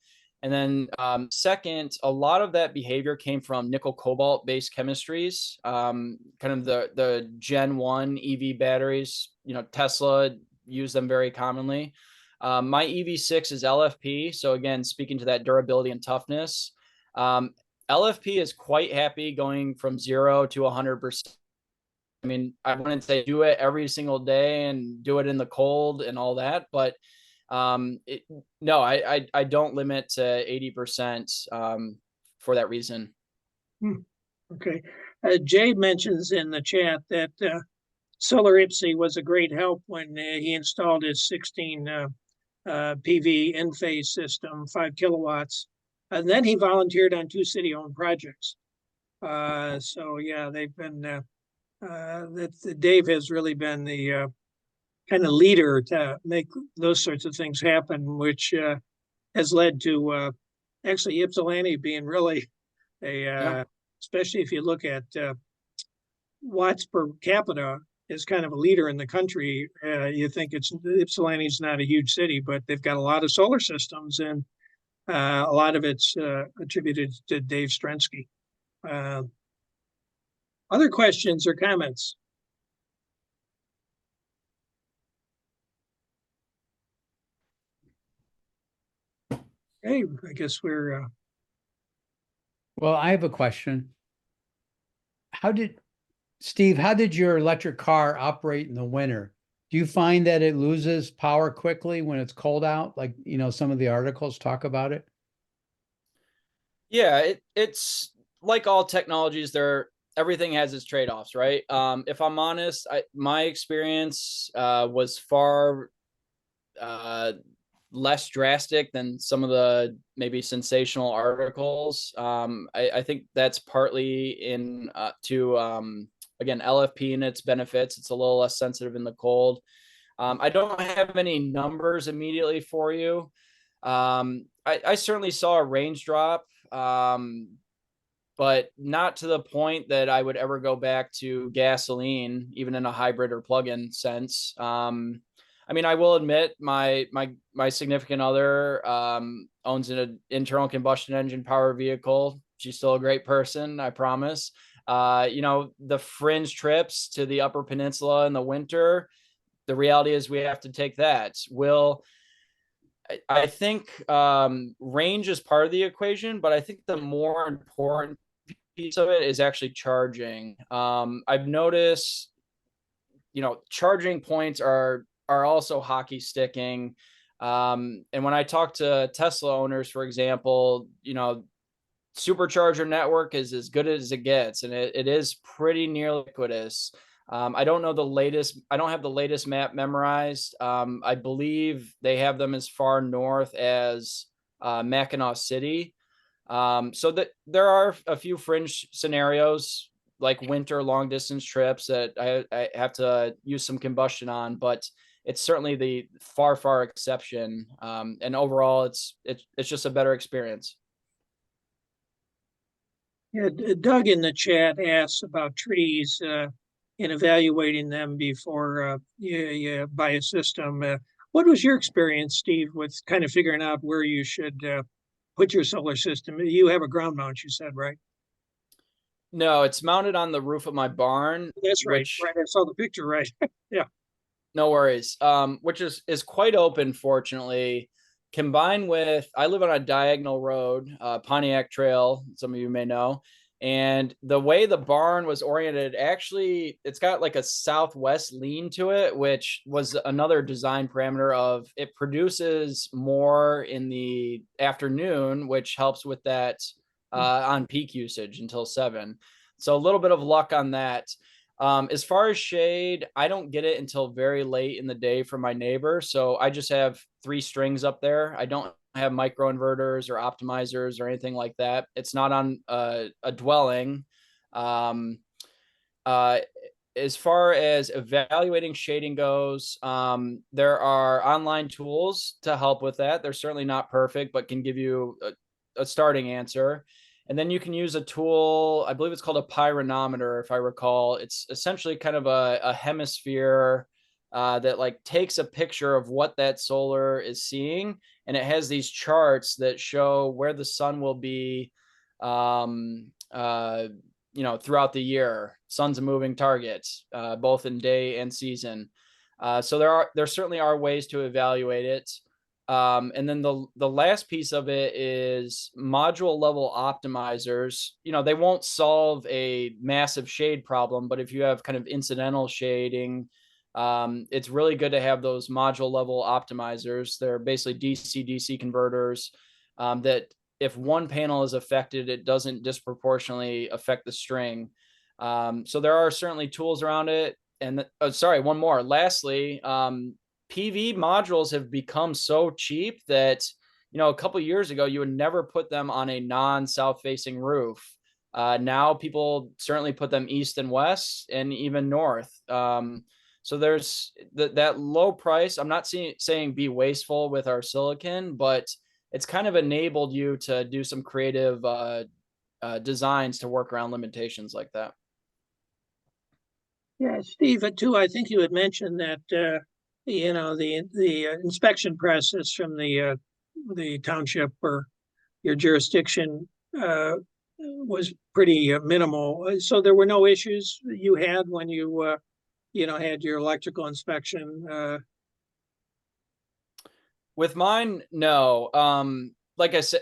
And then second, a lot of that behavior came from nickel cobalt based chemistries, kind of the Gen 1 EV batteries. Tesla use them very commonly. My EV6 is LFP. So again, speaking to that durability and toughness, LFP is quite happy going from 0 to 100%. I mean, I wouldn't say do it every single day and do it in the cold and all that, but no, I don't limit to 80% for that reason. Okay. Jay mentions in the chat that Solar Ipsy was a great help when he installed his 16 PV in-phase system, 5 kilowatts. And then he volunteered on 2 city-owned projects. So yeah, they've been, Dave has really been the kind of leader to make those sorts of things happen, which has led to actually Ypsilanti being really especially if you look at watts per capita, is kind of a leader in the country. You think Ypsilanti's not a huge city, but they've got a lot of solar systems, and a lot of it's attributed to Dave Strensky. Other questions or comments? Okay, I guess we're. Well, I have a question. Steve, how did your electric car operate in the winter? Do you find that it loses power quickly when it's cold out? Like, some of the articles talk about it. Yeah, it's like all technologies, everything has its trade-offs, right? If I'm honest, my experience was far less drastic than some of the maybe sensational articles. I think that's partly in again, LFP and its benefits. It's a little less sensitive in the cold. I don't have any numbers immediately for you. I certainly saw a range drop, but not to the point that I would ever go back to gasoline, even in a hybrid or plug-in sense. I mean, I will admit my significant other owns an internal combustion engine powered vehicle. She's still a great person, I promise. The fringe trips to the Upper Peninsula in the winter, the reality is we have to take that. I think range is part of the equation, but I think the more important piece of it is actually charging. I've noticed, charging points are also hockey sticking. And when I talk to Tesla owners, for example, supercharger network is as good as it gets, and it is pretty near ubiquitous. I don't know the latest. I don't have the latest map memorized. I believe they have them as far north as Mackinac City. So that there are a few fringe scenarios like winter long distance trips that I have to use some combustion on, but it's certainly the far exception. And overall, it's just a better experience. Yeah, Doug in the chat asks about trees and evaluating them before you buy a system. What was your experience, Steve, with kind of figuring out where you should put your solar system? You have a ground mount, you said, right? No, it's mounted on the roof of my barn. That's right. Right. I saw the picture, right? Yeah. No worries. Which is quite open, fortunately. Combined with, I live on a diagonal road, Pontiac Trail, some of you may know. And the way the barn was oriented, actually, it's got like a southwest lean to it, which was another design parameter of it produces more in the afternoon, which helps with that on peak usage until 7. So a little bit of luck on that. As far as shade, I don't get it until very late in the day from my neighbor. So I just have 3 strings up there. I don't have microinverters or optimizers or anything like that. It's not on a dwelling. Um, uh, as far as evaluating shading goes, there are online tools to help with that. They're certainly not perfect, but can give you a starting answer. And then you can use a tool, I believe it's called a pyranometer, if I recall. It's essentially kind of a hemisphere that like takes a picture of what that solar is seeing. And it has these charts that show where the sun will be um, uh, throughout the year. Sun's a moving target, both in day and season. So there certainly are ways to evaluate it. And then the last piece of it is module level optimizers. They won't solve a massive shade problem, but if you have kind of incidental shading, it's really good to have those module level optimizers. They're basically DC-DC converters that if one panel is affected, it doesn't disproportionately affect the string. So there are certainly tools around it. And sorry, one more. Lastly, PV modules have become so cheap that, a couple of years ago, you would never put them on a non-south facing roof. Now people certainly put them east and west and even north. So there's that low price. I'm not saying be wasteful with our silicon, but it's kind of enabled you to do some creative designs to work around limitations like that. Yeah, Steve, too, I think you had mentioned that, the inspection process from the township or your jurisdiction was pretty minimal. So there were no issues you had when you, had your electrical inspection. With mine, no. Like I said,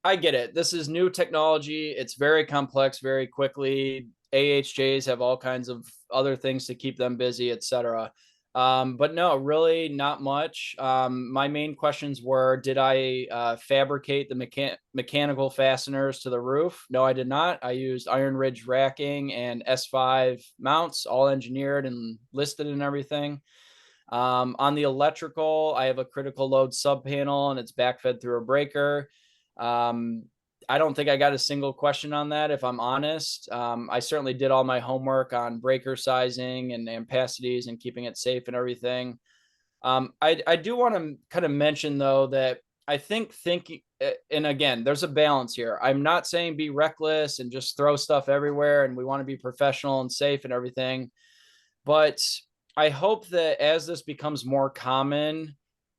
I get it. This is new technology. It's very complex very quickly. AHJs have all kinds of other things to keep them busy, etc. But no, really not much. My main questions were, did I fabricate the mechanical fasteners to the roof? No, I did not. I used Iron Ridge racking and S5 mounts, all engineered and listed and everything. On the electrical, I have a critical load sub panel and it's backfed through a breaker. I don't think I got a single question on that, if I'm honest. I certainly did all my homework on breaker sizing and ampacities and keeping it safe and everything. I do want to kind of mention, though, that I think and again, there's a balance here. I'm not saying be reckless and just throw stuff everywhere, and we want to be professional and safe and everything. But I hope that as this becomes more common,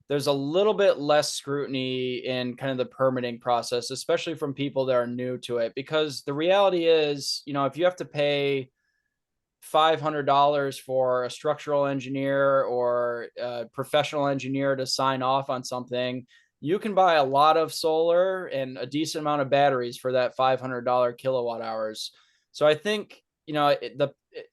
there's a little bit less scrutiny in kind of the permitting process, especially from people that are new to it. Because the reality is, if you have to pay $500 for a structural engineer or a professional engineer to sign off on something, you can buy a lot of solar and a decent amount of batteries for that $500 kilowatt hours. So I think,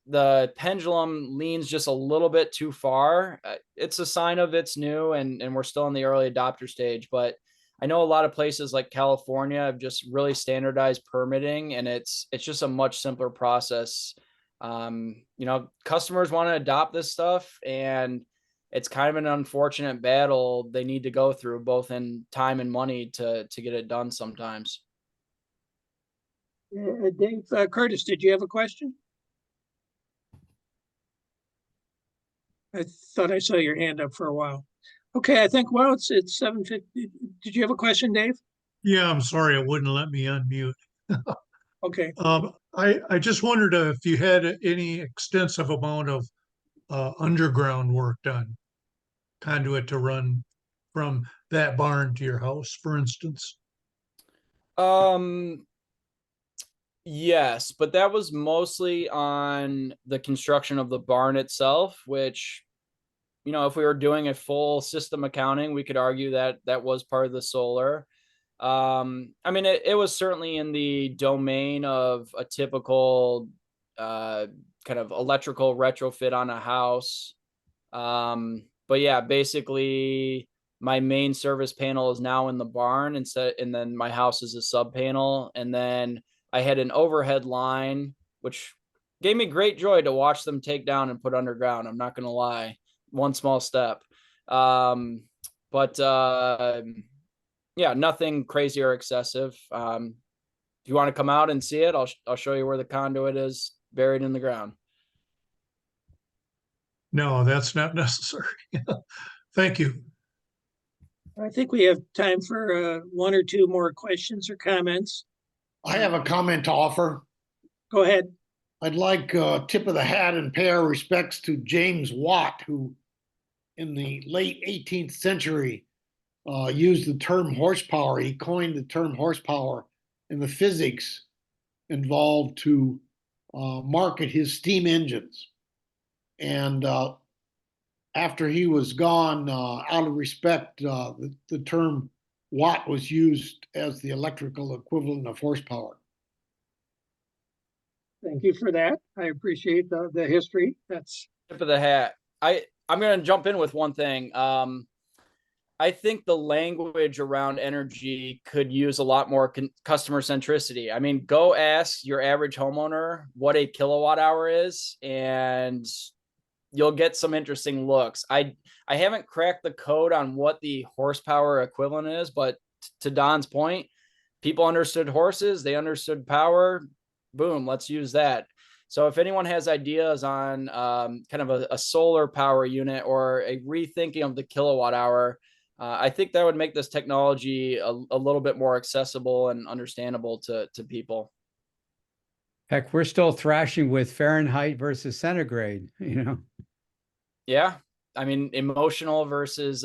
the pendulum leans just a little bit too far. It's a sign of it's new and we're still in the early adopter stage, but I know a lot of places like California have just really standardized permitting, and it's just a much simpler process. Customers want to adopt this stuff, and it's kind of an unfortunate battle they need to go through, both in time and money, to get it done sometimes. Dave, Curtis, did you have a question? I thought I saw your hand up for a while. Okay, I think, well, it's 7:50. Did you have a question, Dave? Yeah, I'm sorry, it wouldn't let me unmute. Okay. I just wondered if you had any extensive amount of underground work done, conduit to run from that barn to your house, for instance. Yes, but that was mostly on the construction of the barn itself, which, if we were doing a full system accounting, we could argue that that was part of the solar. I mean, it was certainly in the domain of a typical kind of electrical retrofit on a house. But yeah, basically my main service panel is now in the barn and then my house is a sub panel. And then I had an overhead line, which gave me great joy to watch them take down and put underground. I'm not going to lie. One small step. But yeah, nothing crazy or excessive. If you want to come out and see it, I'll show you where the conduit is buried in the ground. No, that's not necessary. Thank you. I think we have time for one or two more questions or comments. I have a comment to offer. Go ahead. I'd like a tip of the hat and pay our respects to James Watt, who in the late 18th century used the term horsepower. He coined the term horsepower and the physics involved to market his steam engines. And after he was gone, out of respect, the term watt was used as the electrical equivalent of horsepower. Thank you for that. I appreciate the history. That's Tip of the hat. I'm going to jump in with one thing. I think the language around energy could use a lot more customer centricity. I mean, go ask your average homeowner what a kilowatt hour is, and you'll get some interesting looks. I haven't cracked the code on what the horsepower equivalent is, but to Don's point, people understood horses, they understood power. Boom, let's use that. So if anyone has ideas on kind of a solar power unit or a rethinking of the kilowatt hour, I think that would make this technology a little bit more accessible and understandable to people. Heck, we're still thrashing with Fahrenheit versus centigrade, Yeah. I mean, emotional versus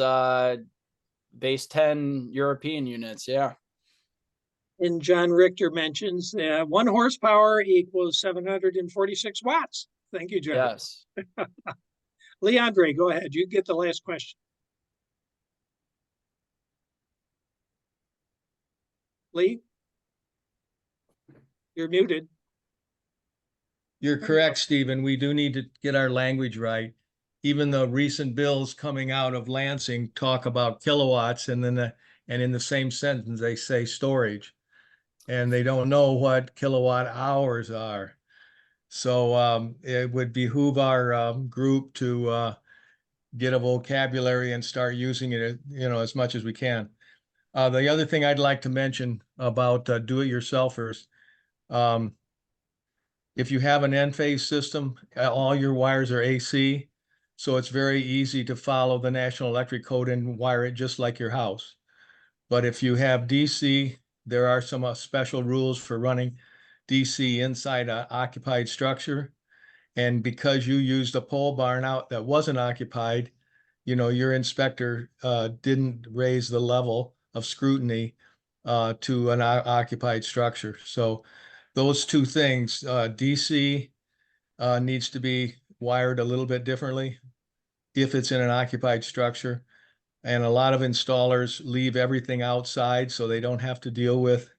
base 10 European units. Yeah. and John Richter mentions 1 horsepower equals 746 watts. Thank you, John. Yes. Leandre, go ahead. You get the last question. Lee, you're muted. You're correct, Stephen. We do need to get our language right. Even the recent bills coming out of Lansing talk about kilowatts, and then and in the same sentence they say storage, and they don't know what kilowatt hours are. So it would behoove our group to get a vocabulary and start using it, as much as we can. The other thing I'd like to mention about do-it-yourselfers. If you have an N-phase system, all your wires are AC, so it's very easy to follow the National Electric Code and wire it just like your house. But if you have DC, there are some special rules for running DC inside an occupied structure. And because you used a pole barn out that wasn't occupied, your inspector didn't raise the level of scrutiny to an occupied structure. So those two things, DC needs to be wired a little bit differently if it's in an occupied structure. And a lot of installers leave everything outside so they don't have to deal with,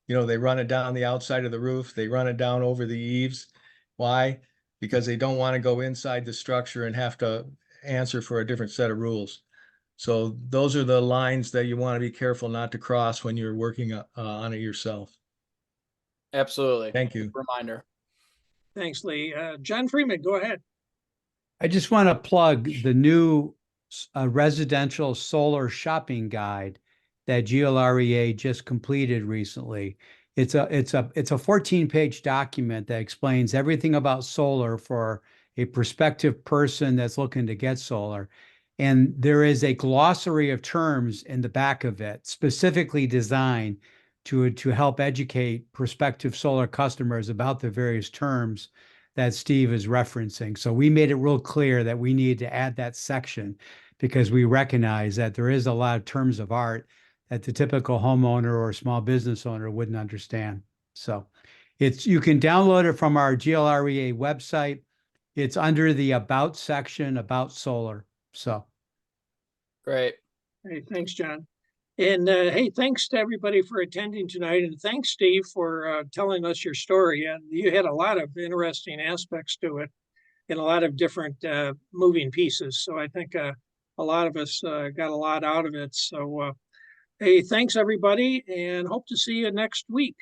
they run it down the outside of the roof, they run it down over the eaves. Why? Because they don't want to go inside the structure and have to answer for a different set of rules. So those are the lines that you want to be careful not to cross when you're working on it yourself. Absolutely. Thank you. Reminder. Thanks, Lee. John Freeman, go ahead. I just want to plug the new residential solar shopping guide that GLREA just completed recently. It's a 14-page document that explains everything about solar for a prospective person that's looking to get solar. And there is a glossary of terms in the back of it, specifically designed to help educate prospective solar customers about the various terms that Steve is referencing. So we made it real clear that we need to add that section because we recognize that there is a lot of terms of art that the typical homeowner or small business owner wouldn't understand. So you can download it from our GLREA website. It's under the About section, About Solar. So Great. Hey, thanks, John. And hey, thanks to everybody for attending tonight. And thanks, Steve, for telling us your story. And you had a lot of interesting aspects to it and a lot of different moving pieces. So I think a lot of us got a lot out of it. So hey, thanks, everybody, and hope to see you next week.